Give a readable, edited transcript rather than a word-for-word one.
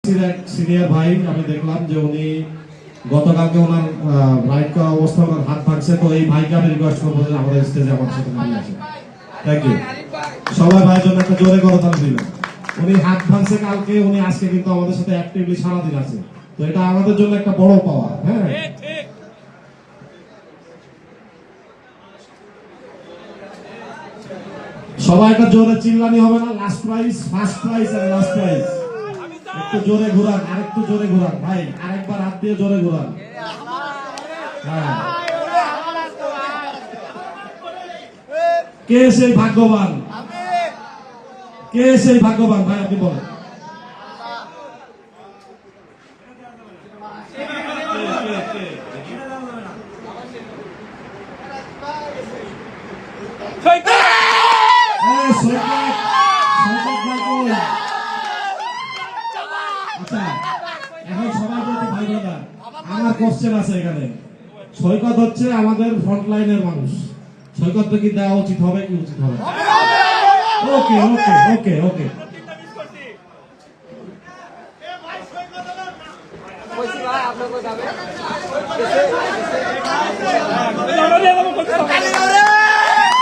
Senior ভাই আমি দেখলাম যে উনি গতকালকে ওনার রাইট অবস্থা ওনার হাত ভাঙছে, তো এই ভাইকে আমি রিকোয়েস্ট করবো যে আমাদের স্টেজে আমার সাথে নিয়ে আসেন। থ্যাংক ইউ সবাই ভাইয়ের জন্য একটা জোরে করতাল দিল। উনি হাত ভাঙছে কালকে, উনি আজকে কিন্তু আমাদের সাথে অ্যাক্টিভলি সারাদিন আছে, তো এটা আমাদের জন্য একটা বড় পাওয়া। হ্যাঁ সবাই একটা জোরে চিল্লানি হবে না? লাস্ট প্রাইজ, ফার্স্ট প্রাইজ আর লাস্ট প্রাইজ। একটু জোরে ঘুরান, আরেকটু জোরে ঘুরান ভাই, আরেকবার হাত দিয়ে জোরে ঘুরান। হ্যাঁ কে সেই ভাগ্যবান? কে সেই ভাগ্যবান ভাই আপনি বলেন। আচ্ছা এখন সবাই বলতে ভাই দাদা আমার কোশ্চেন আছে এখানে। সৈকত হচ্ছে আমাদের ফ্রন্টলাইনের মানুষ, সৈকতকে কি দেওয়া উচিত হবে কি উচিত হবে? ওকে ওকে ওকে ওকে আপনার